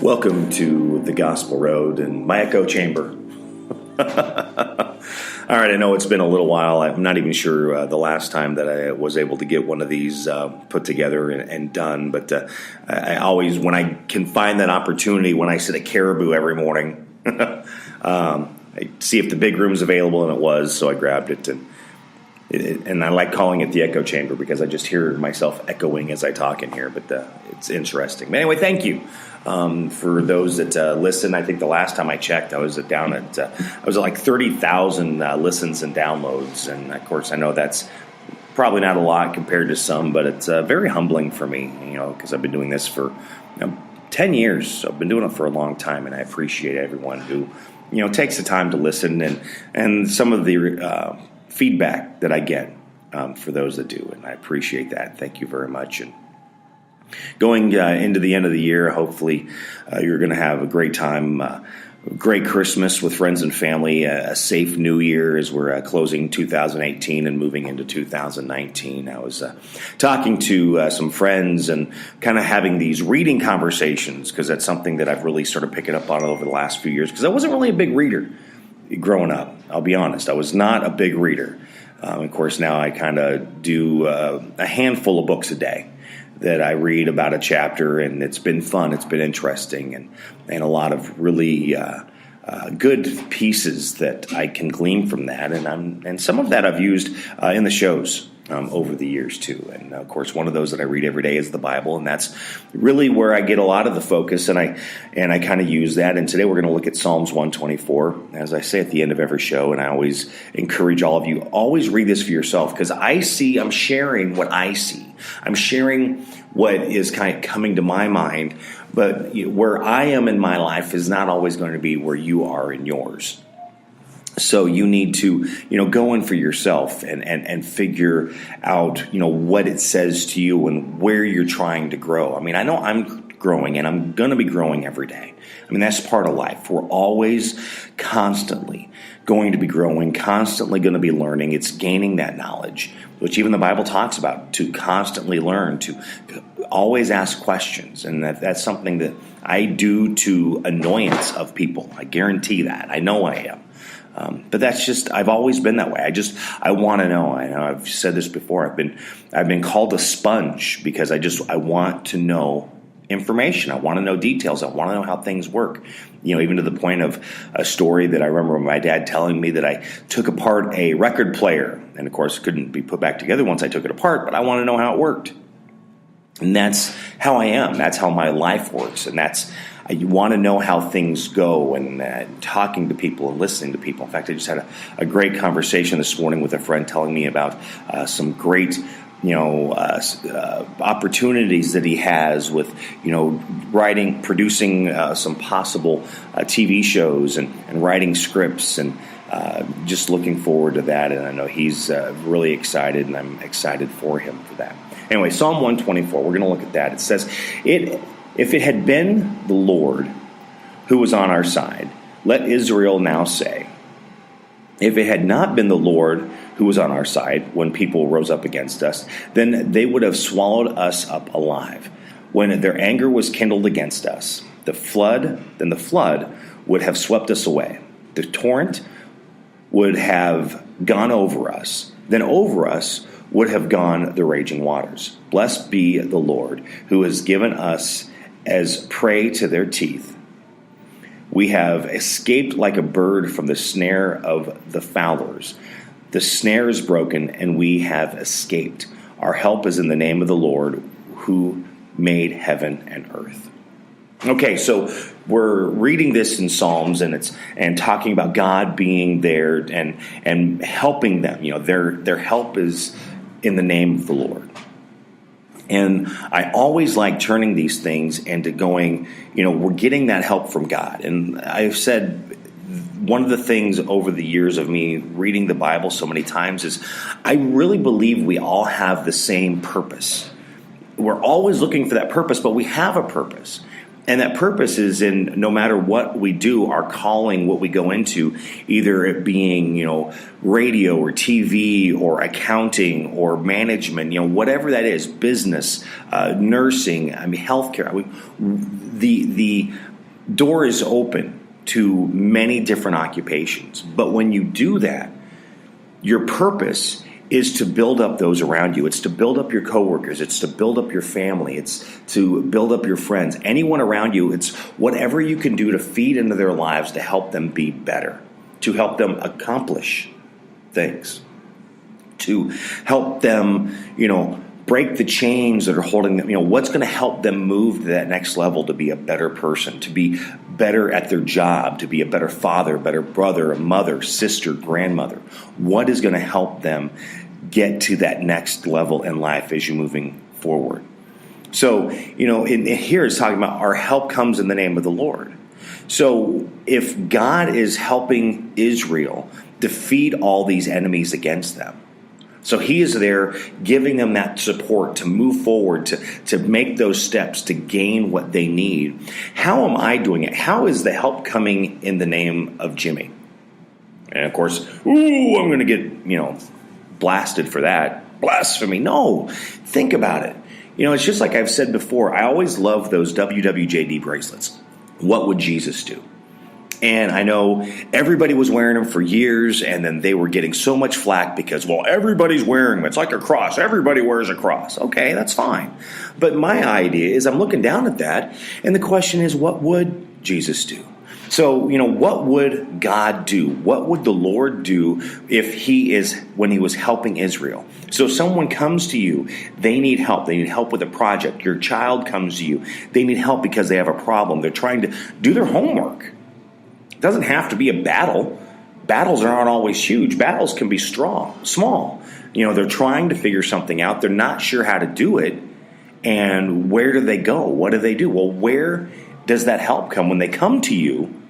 Welcome to the Gospel Road and my echo chamber. All right, I know it's been a little while. I'm not even sure the last time that I was able to get one of these put together and done, but I always, when I can find that opportunity, when I sit at Caribou every morning, I see if the big room's available, and it was, so I grabbed it. And I like calling it the echo chamber because I just hear myself echoing as I talk in here, but it's interesting. But anyway, thank you for those that listen. I think the last time I checked, I was at like 30,000 listens and downloads. And of course, I know that's probably not a lot compared to some, but it's very humbling for me, because I've been doing this for 10 years. So I've been doing it for a long time, and I appreciate everyone who, takes the time to listen and some of the feedback that I get for those that do, and I appreciate that. Thank you very much. And going into the end of the year, hopefully you're going to have a great time, great Christmas with friends and family, a safe New Year as we're closing 2018 and moving into 2019. I was talking to some friends and kind of having these reading conversations because that's something that I've really started picking up on over the last few years because I wasn't really a big reader growing up. I'll be honest, I was not a big reader. Of course, now I kind of do a handful of books a day that I read about a chapter, and it's been fun, it's been interesting, and a lot of really good pieces that I can glean from that, and some of that I've used in the shows over the years too. And of course, one of those that I read every day is the Bible, and that's really where I get a lot of the focus, and I kind of use that. And today we're going to look at Psalms 124, as I say at the end of every show, and I always encourage all of you, always read this for yourself, because I'm sharing what I see. I'm sharing what is kind of coming to my mind, but where I am in my life is not always going to be where you are in yours. So you need to, go in for yourself and figure out, what it says to you and where you're trying to grow. I mean, I know I'm growing, and I'm going to be growing every day. I mean, that's part of life. We're always constantly going to be growing, constantly going to be learning. It's gaining that knowledge, which even the Bible talks about, to constantly learn, to always ask questions. And that's something that I do to annoyance of people. I guarantee that. I know I am. But that's just, I've always been that way. I want to know. I know I've said this before. I've been called a sponge because I want to know information. I want to know details. I want to know how things work. Even to the point of a story that I remember my dad telling me that I took apart a record player, and of course it couldn't be put back together once I took it apart, but I want to know how it worked. And that's how I am. That's how my life works. And you want to know how things go, and talking to people and listening to people. In fact, I just had a great conversation this morning with a friend telling me about some great opportunities that he has with, writing, producing some possible TV shows and writing scripts, and just looking forward to that. And I know he's really excited, and I'm excited for him for that. Anyway, Psalm 124, we're going to look at that. It says, if it had been the Lord who was on our side, let Israel now say, if it had not been the Lord who was on our side when people rose up against us, then they would have swallowed us up alive. When their anger was kindled against us, the flood would have swept us away. The torrent would have gone over us. Then over us would have gone the raging waters. Blessed be the Lord, who has given us as prey to their teeth. We have escaped like a bird from the snare of the fowlers. The snare is broken, and we have escaped. Our help is in the name of the Lord, who made heaven and earth. Okay, so we're reading this in Psalms, and talking about God being there and helping them. Their help is in the name of the Lord. And I always like turning these things into going, we're getting that help from God. And I've said one of the things over the years of me reading the Bible so many times is I really believe we all have the same purpose. We're always looking for that purpose, but we have a purpose. And that purpose is in no matter what we do, our calling, what we go into, either it being, radio or TV or accounting or management, whatever that is, business, nursing, healthcare. The door is open to many different occupations. But when you do that, your purpose is to build up those around you. It's to build up your coworkers. It's to build up your family. It's to build up your friends. Anyone around you, it's whatever you can do to feed into their lives to help them be better, to help them accomplish things, to help them, break the chains that are holding them. What's going to help them move to that next level to be a better person, to be better at their job, to be a better father, better brother, a mother, sister, grandmother. What is going to help them get to that next level in life as you're moving forward? So, here it's talking about our help comes in the name of the Lord. So if God is helping Israel defeat all these enemies against them, so he is there giving them that support to move forward, to make those steps, to gain what they need. How am I doing it? How is the help coming in the name of Jimmy? And of course, I'm going to get, blasted for that. Blasphemy. No, think about it. It's just like I've said before, I always love those WWJD bracelets. What would Jesus do? And I know everybody was wearing them for years, and then they were getting so much flack because, everybody's wearing them. It's like a cross. Everybody wears a cross. Okay, that's fine. But my idea is I'm looking down at that, and the question is, what would Jesus do? So, what would God do? What would the Lord do when he was helping Israel? So someone comes to you, they need help. They need help with a project. Your child comes to you. They need help because they have a problem. They're trying to do their homework. It doesn't have to be a battle. Battles aren't always huge. Battles can be small. They're trying to figure something out. They're not sure how to do it. And where do they go? What do they do? Well, where does that help come? When they come to you,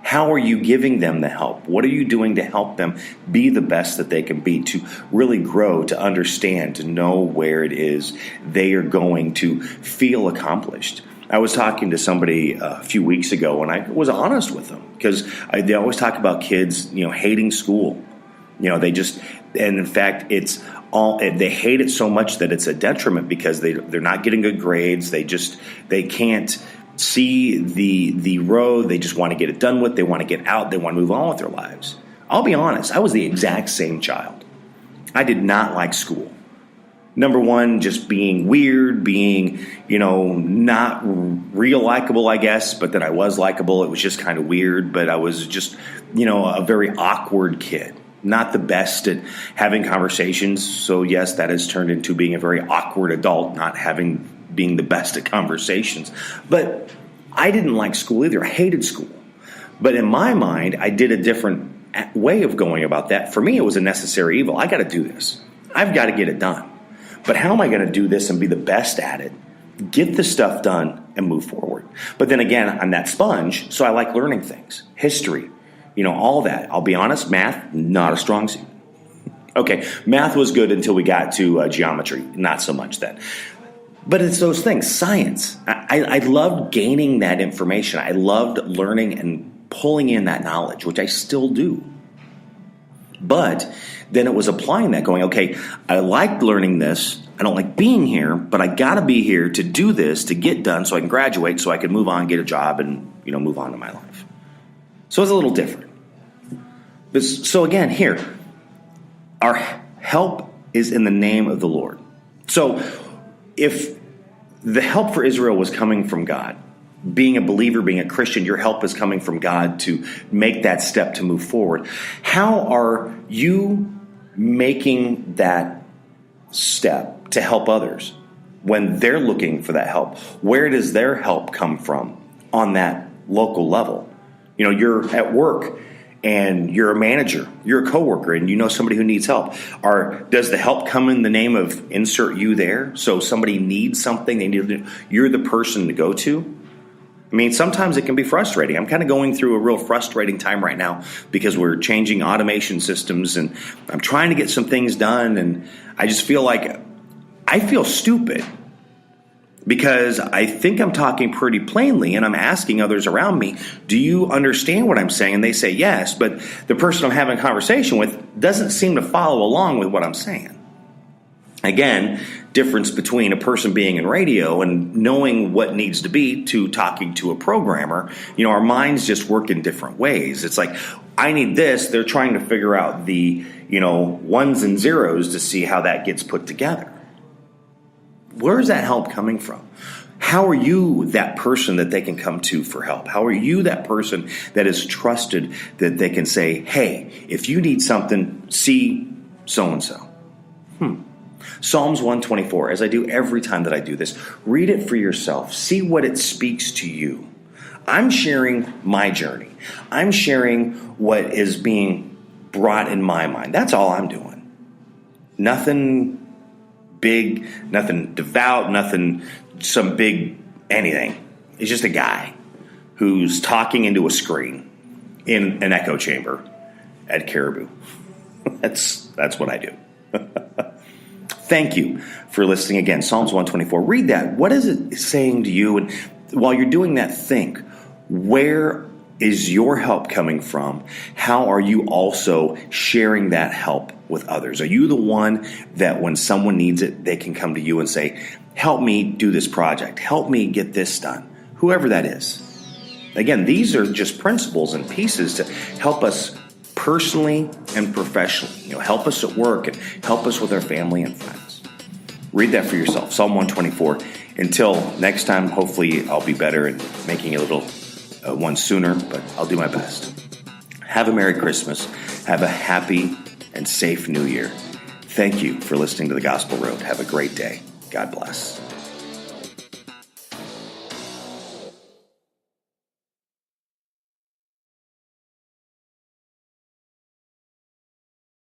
how are you giving them the help? What are you doing to help them be the best that they can be, to really grow, to understand, to know where it is they are going to feel accomplished? I was talking to somebody a few weeks ago, and I was honest with them because they always talk about kids, hating school. And in fact, they hate it so much that it's a detriment because they're not getting good grades. They can't see the road. They just want to get it done with. They want to get out. They want to move on with their lives. I'll be honest. I was the exact same child. I did not like school. Number one, just being weird, being, not real likable, I guess, but then I was likable. It was just kind of weird, but I was just, a very awkward kid. Not the best at having conversations. So yes, that has turned into being a very awkward adult, being the best at conversations. But I didn't like school either. I hated school. But in my mind, I did a different way of going about that. For me, it was a necessary evil. I got to do this. I've got to get it done. But how am I going to do this and be the best at it? Get the stuff done and move forward. But then again, I'm that sponge, so I like learning things. History, all that. I'll be honest, math, not a strong suit. Okay, math was good until we got to geometry. Not so much then. But it's those things. Science. I loved gaining that information. I loved learning and pulling in that knowledge, which I still do. But then it was applying that, going, okay, I like learning this. I don't like being here, but I got to be here to do this, to get done so I can graduate, so I can move on, get a job, and, move on to my life. So it's a little different. So again, here, our help is in the name of the Lord. So if the help for Israel was coming from God, being a believer, being a Christian, your help is coming from God to make that step to move forward. How are you making that step to help others when they're looking for that help? Where does their help come from on that local level? You're at work and you're a manager, you're a coworker, and you know somebody who needs help. Does the help come in the name of insert you there? So somebody needs something, you're the person to go to. I mean, sometimes it can be frustrating. I'm kind of going through a real frustrating time right now because we're changing automation systems and I'm trying to get some things done. And I just feel like I feel stupid because I think I'm talking pretty plainly and I'm asking others around me, do you understand what I'm saying? And they say yes, but the person I'm having a conversation with doesn't seem to follow along with what I'm saying. Again, difference between a person being in radio and knowing what needs to be to talking to a programmer. Our minds just work in different ways. It's like, I need this. They're trying to figure out the, ones and zeros to see how that gets put together. Where's that help coming from? How are you that person that they can come to for help? How are you that person that is trusted that they can say, hey, if you need something, see so-and-so. Psalms 124, as I do every time that I do this, read it for yourself. See what it speaks to you. I'm sharing my journey. I'm sharing what is being brought in my mind. That's all I'm doing. Nothing big, nothing devout, nothing some big anything. It's just a guy who's talking into a screen in an echo chamber at Caribou. That's what I do. Thank you for listening again. Psalms 124. Read that. What is it saying to you? And while you're doing that, think, where is your help coming from? How are you also sharing that help with others? Are you the one that when someone needs it, they can come to you and say, help me do this project. Help me get this done. Whoever that is. Again, these are just principles and pieces to help us personally and professionally. Help us at work and help us with our family and friends. Read that for yourself. Psalm 124. Until next time, hopefully I'll be better and making a little one sooner, but I'll do my best. Have a Merry Christmas. Have a happy and safe New Year. Thank you for listening to The Gospel Road. Have a great day. God bless.